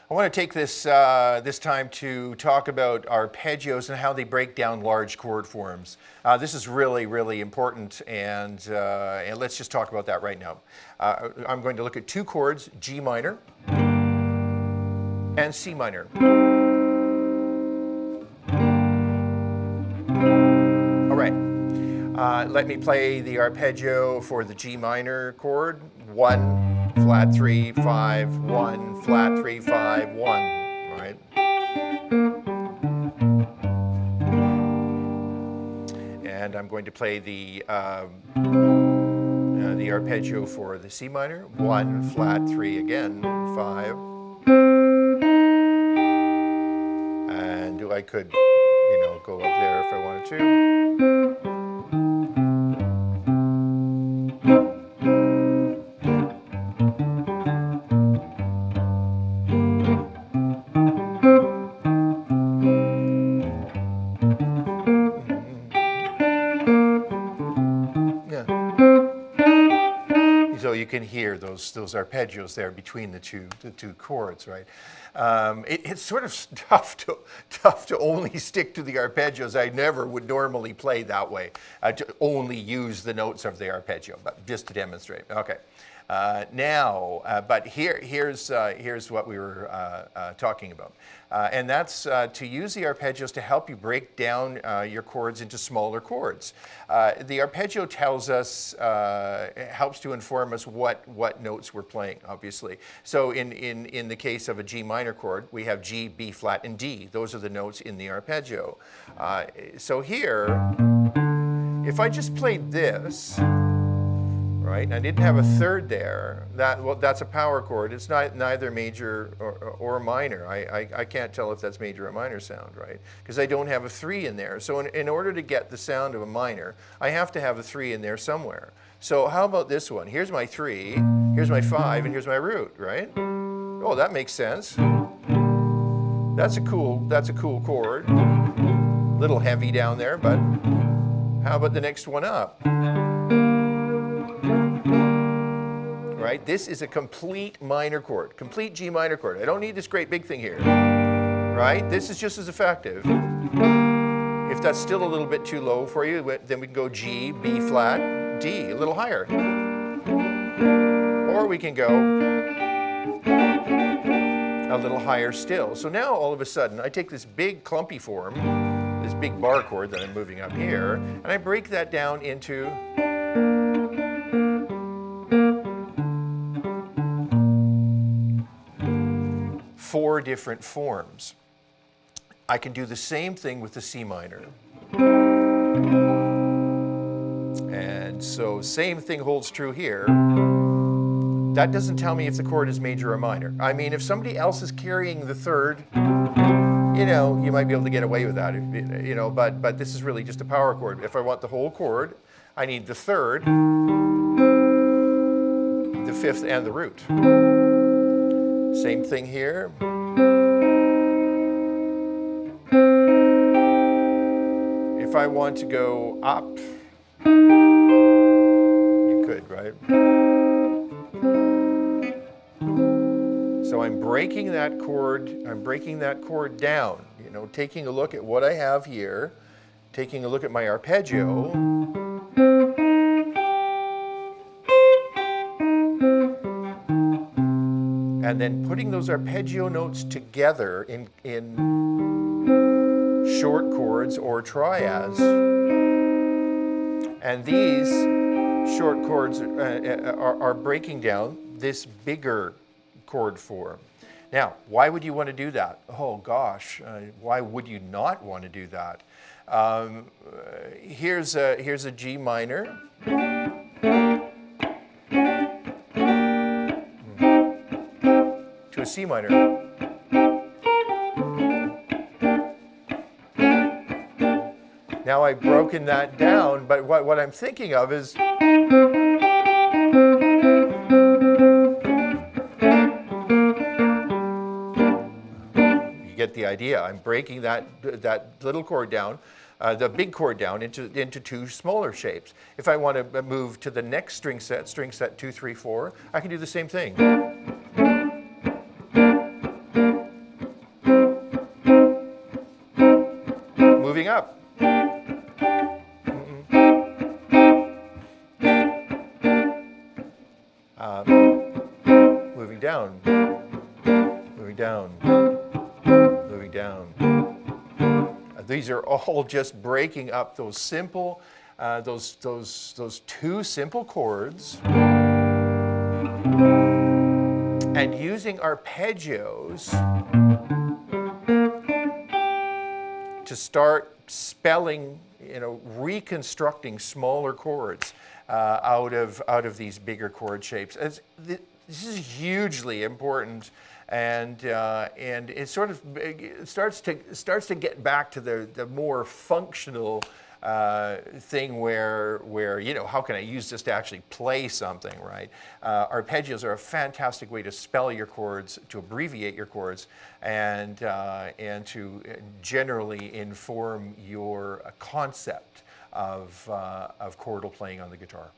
I want to take this time to talk about arpeggios and how they break down large chord forms. This is really, really important, and let's just talk about that right now. I'm going to look at two chords, G minor and C minor. All right, let me play the arpeggio for the G minor chord. 1, flat 3, 5, 1, flat 3, 5, 1, right? And I'm going to play the arpeggio for the C minor. 1, flat 3 again, 5. And I could, go up there if I wanted to. So you can hear those arpeggios there between the two chords, right? It's sort of tough to only stick to the arpeggios. I never would normally play that way, to only use the notes of the arpeggio, but just to demonstrate. Okay. But here's what we were talking about. And that's to use the arpeggios to help you break down your chords into smaller chords. The arpeggio tells us, helps to inform us what notes we're playing, obviously. So in the case of a G minor chord, we have G, B flat, and D. Those are the notes in the arpeggio. So here, if I just played this, right, and I didn't have a third there, that's a power chord. It's neither major or minor. I can't tell if that's major or minor sound, right? Because I don't have a 3 in there. So in order to get the sound of a minor, I have to have a 3 in there somewhere. So how about this one? Here's my 3, here's my 5, and here's my root, right? Oh, that makes sense. That's a cool chord. A little heavy down there, but how about the next one up? Right? This is a complete minor chord, complete G minor chord. I don't need this great big thing here, right? This is just as effective. If that's still a little bit too low for you, then we can go G, B flat, D, a little higher. Or we can go a little higher still. So now all of a sudden, I take this big clumpy form, this big bar chord that I'm moving up here, and I break that down into 4 different forms. I can do the same thing with the C minor. And so same thing holds true here. That doesn't tell me if the chord is major or minor. I mean, if somebody else is carrying the third, you might be able to get away with that, but this is really just a power chord. If I want the whole chord, I need the third, the fifth, and the root. Same thing here. If I want to go up, you could, right? So I'm breaking that chord down, taking a look at what I have here, taking a look at my arpeggio, and then putting those arpeggio notes together in short chords or triads. And these short chords are breaking down this bigger chord form. Now, why would you want to do that? Oh gosh, why would you not want to do that? Here's a G minor. To a C minor. Now I've broken that down, but what I'm thinking of is you get the idea. I'm breaking that little chord down, the big chord down into 2 smaller shapes. If I want to move to the next string set 2, 3, 4, I can do the same thing. moving up. Moving down, moving down, moving down. These are all just breaking up those simple, those two simple chords, and using arpeggios to start spelling, reconstructing smaller chords out of these bigger chord shapes. This is hugely important, and it sort of starts to get back to the more functional thing where how can I use this to actually play something, right? Arpeggios are a fantastic way to spell your chords, to abbreviate your chords, and to generally inform your concept of chordal playing on the guitar.